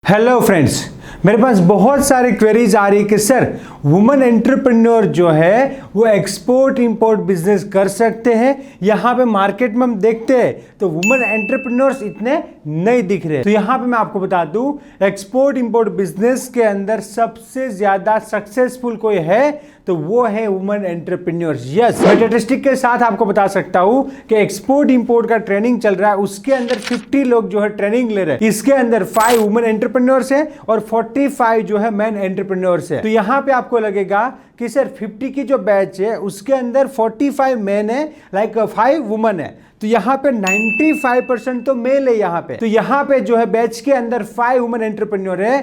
Hello friends, मेरे पास बहुत सारी क्वेरीज आ रही है कि सर वुमेन एंटरप्रेन्योर जो है वो एक्सपोर्ट इंपोर्ट बिजनेस कर सकते हैं। यहाँ पे मार्केट में हम देखते हैं तो वुमेन एंटरप्रेन्योर्स इतने नहीं दिख रहे। तो यहाँ पे मैं आपको बता दूं, एक्सपोर्ट इंपोर्ट बिजनेस के अंदर सबसे ज्यादा सक्सेसफुल कोई है तो वो है वुमेन एंटरप्रेन्योर्स। यस, मैं स्टैटिस्टिक के साथ आपको बता सकता हूं कि एक्सपोर्ट इंपोर्ट का ट्रेनिंग चल रहा है, उसके अंदर 50 लोग जो है ट्रेनिंग ले रहे हैं। इसके अंदर 5 वुमेन एंटरप्रेन्योर्स है और 45 जो है मैन एंटरप्रेन्योर्स है। तो यहाँ पे आपको लगेगा कि सर 50 की जो बैच है उसके अंदर 45 मैन है, लाइक 5 वुमेन है, तो यहाँ पे 95% तो मेल है यहाँ पे। तो यहाँ पे जो है बैच के अंदर 5 वुमेन एंटरप्रेन्योर है,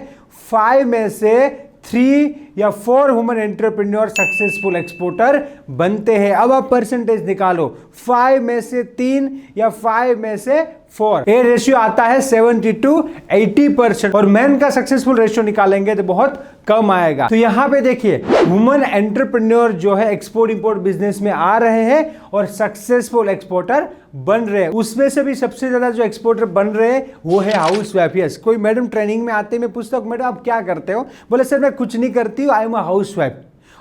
5 में से 3 या 4 वुमेन एंटरप्रेन्योर सक्सेसफुल एक्सपोर्टर बनते हैं। अब आप परसेंटेज निकालो, 5 में से 3 या 5 में से 4, ये रेशियो आता है 70 to 80%। और मैन का सक्सेसफुल रेशियो निकालेंगे तो बहुत कम आएगा। तो यहां पे देखिए वुमेन एंटरप्रेन्योर जो है एक्सपोर्ट इंपोर्ट बिजनेस में आ रहे हैं और सक्सेसफुल एक्सपोर्टर बन रहे हैं। उसमें से भी सबसे ज्यादा जो एक्सपोर्टर बन रहे हैं वो है हाउस वाइफ। यस, कोई मैडम ट्रेनिंग में आते मैं पूछता हूं मैडम आप क्या करते हो, बोले सर मैं कुछ नहीं करती हूँ, I am a house wife.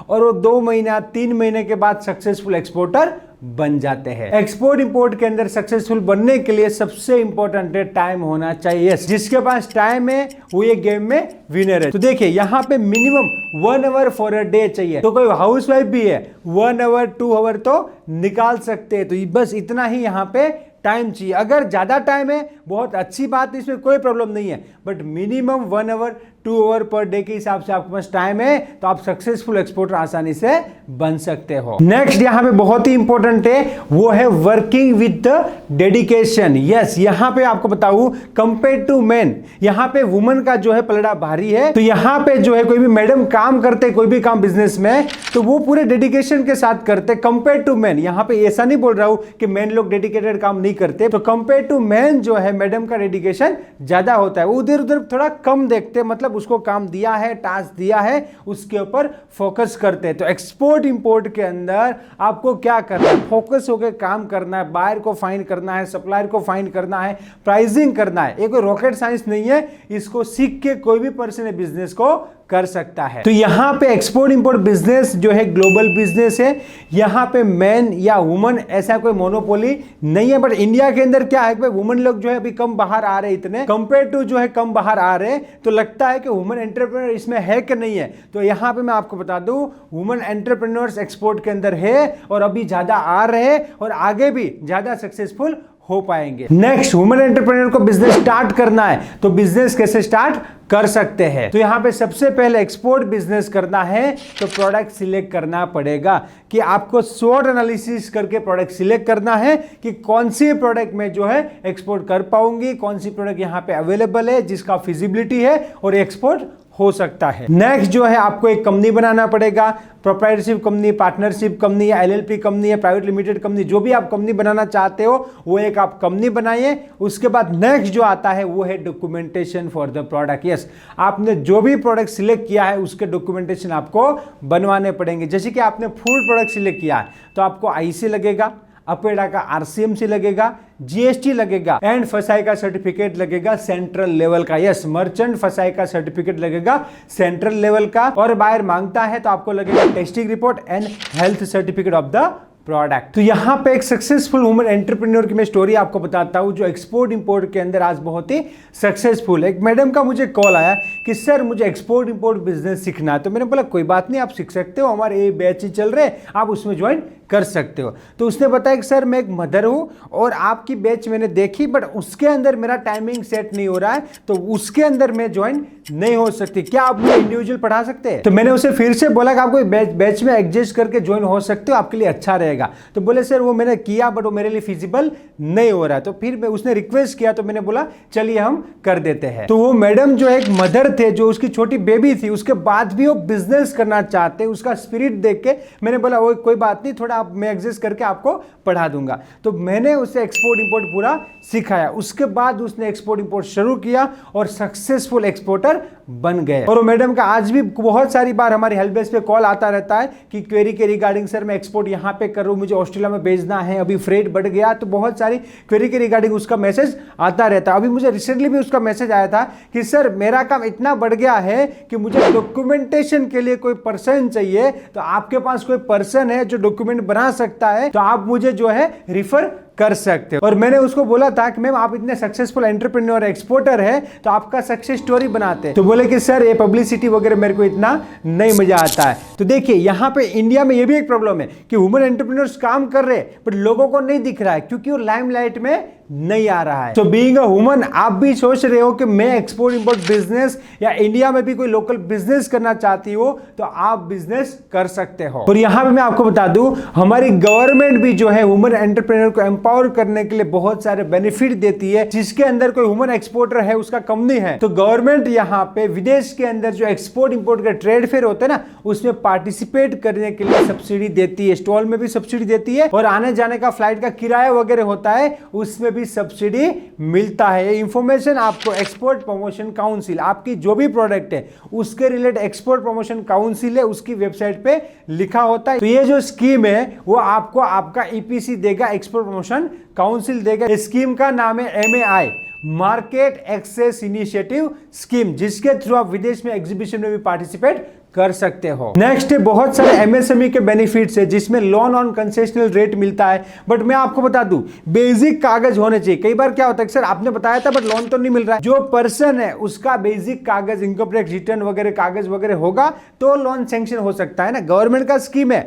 और वो 2 महीना 3 महीने के बाद सक्सेसफुल एक्सपोर्टर बन जाते हैं। एक्सपोर्ट इंपोर्ट के अंदर सक्सेसफुल बनने के लिए सबसे इंपॉर्टेंट है टाइम होना चाहिए। जिसके पास टाइम है वो ये गेम में विनर है। तो देखिए यहाँ पे minimum 1 hour for a day चाहिए। तो कोई हाउस वाइफ भी है 1 आवर 2 आवर तो निकाल सकते हैं। तो बस इतना ही यहाँ पे टाइम चाहिए। अगर ज्यादा टाइम है बहुत अच्छी बात है, इसमें कोई प्रॉब्लम नहीं है, but minimum 1 hour 2 hour per day के हिसाब से आपके पास टाइम है तो आप सक्सेसफुल एक्सपोर्टर आसानी से बन सकते हो। नेक्स्ट यहाँ पे बहुत ही इंपॉर्टेंट है वो है working with the dedication. Yes, यहाँ पे आपको बताऊं कंपेयर टू मेन, यहाँ पे वुमेन का जो है पलड़ा भारी है। तो यहाँ पे जो है कोई भी मैडम काम करते कोई भी काम बिजनेस में तो वो पूरे डेडिकेशन के साथ करते कंपेयर टू मेन। यहाँ पे ऐसा नहीं बोल रहा हूं कि मेन लोग डेडिकेटेड काम नहीं करते। तो कंपेयर टू मेन जो है मैडम का डेडिकेशन ज्यादा होता है, वो उधर उधर थोड़ा कम देखते, मतलब उसको काम दिया है टास्क दिया है उसके ऊपर फोकस करते हैं। तो एक्सपोर्ट इंपोर्ट के अंदर आपको क्या करना है, फोकस होकर काम करना है, बायर को फाइंड करना है, सप्लायर को फाइंड करना है, प्राइसिंग करना है। ये कोई रॉकेट साइंस नहीं है, इसको सीख के कोई भी पर्सन बिजनेस को कर सकता है। तो यहां पे एक्सपोर्ट इंपोर्ट बिजनेस जो है ग्लोबल बिजनेस है। यहां पे मैन या वुमन ऐसा कोई मोनोपोली नहीं है। बट इंडिया के अंदर क्या है कि वुमन लोग जो है अभी कम बाहर आ रहे, इतने कंपेयर टू जो है कम बाहर आ रहे, तो लगता है कि वुमन एंटरप्रेन्योर इसमें है कि नहीं है। तो यहां पे मैं आपको बता दूं वुमन एंटरप्रेन्योर्स एक्सपोर्ट के अंदर है और अभी ज्यादा आ रहे और आगे भी ज्यादा सक्सेसफुल हो पाएंगे। नेक्स्ट, वुमेन एंटरप्रेन्योर को बिजनेस स्टार्ट करना है तो बिजनेस कैसे स्टार्ट कर सकते हैं। तो यहां पे सबसे पहले एक्सपोर्ट बिजनेस करना है तो प्रोडक्ट सिलेक्ट करना पड़ेगा कि आपको स्वॉट एनालिसिस करके प्रोडक्ट सिलेक्ट करना है कि कौन सी प्रोडक्ट में जो है एक्सपोर्ट कर पाऊंगी, कौन सी प्रोडक्ट यहां पे अवेलेबल है जिसका फिजिबिलिटी है और एक्सपोर्ट हो सकता है। नेक्स्ट जो है आपको एक कंपनी बनाना पड़ेगा, प्रोप्राइटरशिप कंपनी, पार्टनरशिप कंपनी या एलएलपी कंपनी या प्राइवेट लिमिटेड कंपनी, जो भी आप कंपनी बनाना चाहते हो वो एक आप कंपनी बनाइए। उसके बाद नेक्स्ट जो आता है वो है documentation for the product. Yes, आपने जो भी प्रोडक्ट सिलेक्ट किया है उसके डॉक्यूमेंटेशन आपको बनवाने पड़ेंगे। जैसे कि आपने फूड प्रोडक्ट सिलेक्ट किया है तो आपको आईसी लगेगा, अपेडा का आरसीएमसी लगेगा, जीएसटी लगेगा एंड फसाई का सर्टिफिकेट लगेगा सेंट्रल लेवल का। यस, मर्चेंट फसाई का सर्टिफिकेट लगेगा सेंट्रल लेवल का। और बायर मांगता है तो आपको लगेगा testing report and health certificate of the product. तो यहां पे एक सक्सेसफुल वुमेन एंटरप्रेन्योर की मैं स्टोरी आपको बताता हूं जो एक्सपोर्ट इंपोर्ट के अंदर आज बहुत ही सक्सेसफुल है। एक मैडम का मुझे कॉल आया कि सर मुझे एक्सपोर्ट इंपोर्ट बिजनेस सीखना है। तो मैंने बोला कोई बात नहीं, आप सीख सकते हो, हमारे ये बैच ही चल रहे, आप उसमें ज्वाइन कर सकते हो। तो उसने बताया कि सर मैं एक मदर हूं और आपकी बैच मैंने देखी बट उसके अंदर मेरा टाइमिंग सेट नहीं हो रहा है तो उसके अंदर मैं ज्वाइन नहीं हो सकती, क्या आप मुझे इंडिविजुअल पढ़ा सकते हैं। तो मैंने उसे फिर से बोला कि आपको बैच में एडजस्ट करके ज्वाइन हो सकते हो, आपके लिए अच्छा रहेगा। तो बोले सर वो मैंने किया बट वो मेरे लिए फिजिबल नहीं हो रहा है। तो फिर उसने रिक्वेस्ट किया तो मैंने बोला चलिए हम कर देते हैं। तो वो मैडम जो एक मदर थे, जो उसकी छोटी बेबी थी, उसके बाद भी वो बिजनेस करना चाहते, उसका स्पिरिट देख के मैंने बोला वो कोई बात नहीं, थोड़ा मैं एडजस्ट करके आपको पढ़ा दूंगा। तो मैंने उसे एक्सपोर्ट इंपोर्ट पूरा सिखाया, उसके बाद उसने एक्सपोर्ट इंपोर्ट शुरू किया और सक्सेसफुल एक्सपोर्टर बन गए। और मैडम का आज भी बहुत सारी बार हमारी हेल्प डेस्क पे कॉल आता रहता है कि क्वेरी के रिगार्डिंग सर मैं एक्सपोर्ट यहाँ पे कर रहा हूँ, मुझे ऑस्ट्रेलिया में भेजना है, अभी फ्रेट बढ़ गया। तो बहुत सारी क्वेरी के रिगार्डिंग उसका मैसेज आता रहता है। अभी मुझे रिसेंटली भी उसका मैसेज आया था कि सर मेरा काम इतना बढ़ गया है कि मुझे डॉक्यूमेंटेशन के लिए कोई पर्सन चाहिए, तो आपके पास कोई पर्सन है जो डॉक्यूमेंट बना सकता है तो आप मुझे जो है रिफर कर सकते हो। और मैंने उसको बोला था कि मैम आप इतने सक्सेसफुल एंटरप्रेन्योर एक्सपोर्टर है तो आपका सक्सेस स्टोरी बनाते हैं। तो बोले कि सर ये पब्लिसिटी वगैरह मेरे को इतना नहीं मजा आता है। तो देखिए यहाँ पे इंडिया में ये भी एक प्रॉब्लम है कि वुमेन एंटरप्रेन्योर्स काम कर रहे हैं बट लोगों को नहीं दिख रहा है क्योंकि वो लाइमलाइट में नहीं आ रहा है। तो बीइंग अ वुमन आप भी सोच रहे हो कि मैं एक्सपोर्ट इंपोर्ट बिजनेस या इंडिया में भी कोई लोकल बिजनेस करना चाहती हो तो आप बिजनेस कर सकते हो। और यहां पे मैं आपको बता दूं हमारी गवर्नमेंट भी जो है वुमन एंटरप्रेन्योर को एम्पावर करने के लिए बहुत सारे बेनिफिट देती है। जिसके अंदर कोई वुमन एक्सपोर्टर है उसका कंपनी है तो गवर्नमेंट यहाँ पे विदेश के अंदर जो एक्सपोर्ट इंपोर्ट का ट्रेड फेयर होता है ना उसमें पार्टिसिपेट करने के लिए सब्सिडी देती है, स्टॉल में भी सब्सिडी देती है और आने जाने का फ्लाइट का किराया वगैरह होता है उसमें सब्सिडी मिलता है। इंफॉर्मेशन आपको एक्सपोर्ट प्रमोशन काउंसिल आपकी जो भी प्रोडक्ट है उसके रिलेटेड एक्सपोर्ट प्रमोशन काउंसिल है उसकी वेबसाइट पे लिखा होता है। तो ये जो स्कीम है वो आपको आपका ईपीसी देगा, एक्सपोर्ट प्रमोशन काउंसिल देगा। इस स्कीम का नाम है MAI, market access initiative scheme, जिसके थ्रू आप विदेश में एग्जीबिशन में भी पार्टिसिपेट कर सकते हो। नेक्स्ट है बहुत सारे MSME के बेनिफिट्स है जिसमें लोन ऑन कंसेशनल रेट मिलता है। बट मैं आपको बता दूं बेसिक कागज होने चाहिए। कई बार क्या होता है सर आपने बताया था बट लोन तो नहीं मिल रहा है। जो पर्सन है उसका बेसिक कागज इनकम टैक्स रिटर्न वगैरह कागज वगैरह होगा तो लोन सैंक्शन हो सकता है ना। गवर्नमेंट का स्कीम है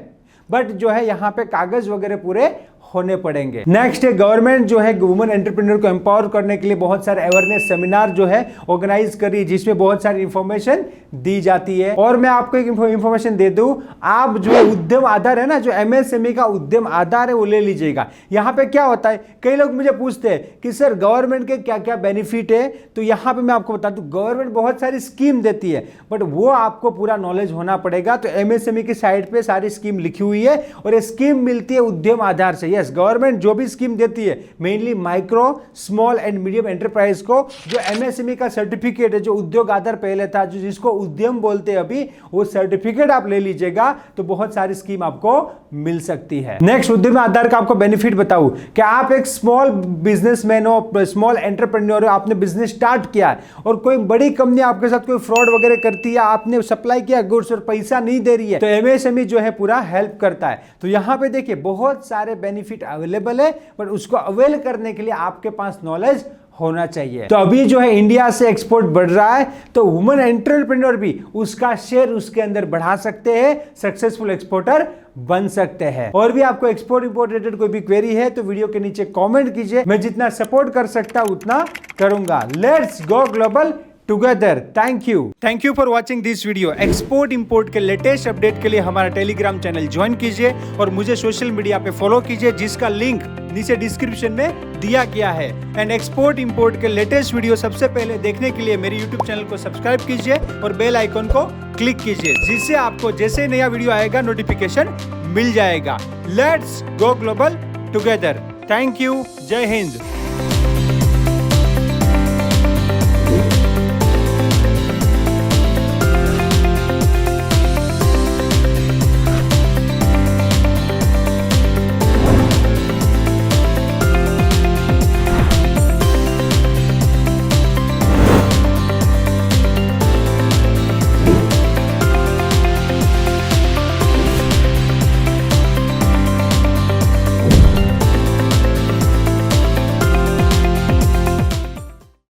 बट जो है यहाँ पे कागज वगैरह पूरे होने पड़ेंगे। नेक्स्ट है गवर्नमेंट जो है वुमेन एंटरप्रेन्योर को एम्पावर करने के लिए बहुत सारे अवेयरनेस सेमिनार जो है ऑर्गेनाइज कर रही है जिसमें बहुत सारी इंफॉर्मेशन दी जाती है। और मैं आपको एक इंफॉर्मेशन दे दूं, आप जो है उद्यम आधार है ना, जो MSME का उद्यम आधार है वो ले लीजिएगा। यहाँ पे क्या होता है कई लोग मुझे पूछते हैं कि सर गवर्नमेंट के क्या क्या बेनिफिट है। तो यहाँ पे मैं आपको बता दूं गवर्नमेंट बहुत सारी स्कीम देती है बट वो आपको पूरा नॉलेज होना पड़ेगा। तो MSME की साइड पे सारी स्कीम लिखी हुई है और ये स्कीम मिलती है उद्यम आधार से। गवर्नमेंट जो भी स्कीम देती है mainly micro small and medium enterprise को जो MSME का सर्टिफिकेट है, जो उद्योग आधार पहले था, जो जिसको उद्यम बोलते हैं अभी, वो सर्टिफिकेट आप ले लीजिएगा तो बहुत सारी स्कीम आपको मिल सकती है। नेक्स्ट उद्यम आधार का आपको बेनिफिट बताऊं कि आप एक स्मॉल बिजनेसमैन हो, स्मॉल एंटरप्रेन्योर हो, आपने बिजनेस स्टार्ट किया है और कोई बड़ी कंपनी आपके साथ कोई फ्रॉड वगैरह करती है, आपने सप्लाई किया गुड्स और पैसा नहीं दे रही है तो MSME जो है पूरा हेल्प करता है। तो यहां पे देखिए बहुत सारे बेनिफिट अवेलेबल है बट उसको अवेल करने के लिए आपके पास नॉलेज होना चाहिए। तो अभी जो है इंडिया से एक्सपोर्ट बढ़ रहा है तो वुमेन एंटरप्रेन्योर भी उसका शेयर उसके अंदर बढ़ा सकते हैं, सक्सेसफुल एक्सपोर्टर बन सकते हैं। और भी आपको एक्सपोर्ट इंपोर्ट रिलेटेड कोई भी क्वेरी है तो वीडियो के नीचे कमेंट कीजिए, मैं जितना सपोर्ट कर सकता हूं उतना करूंगा। Let's go global together. Thank you for watching this video. Export import के लेटेस्ट अपडेट के लिए हमारा टेलीग्राम चैनल ज्वाइन कीजिए और मुझे सोशल मीडिया पे फॉलो कीजिए जिसका लिंक नीचे डिस्क्रिप्शन में दिया गया है। एंड एक्सपोर्ट इंपोर्ट के लेटेस्ट वीडियो सबसे पहले देखने के लिए मेरे यूट्यूब चैनल को सब्सक्राइब कीजिए और बेल आइकन को क्लिक कीजिए जिससे आपको जैसे नया वीडियो आएगा नोटिफिकेशन मिल जाएगा। Let's go global together. Thank you. जय हिंद।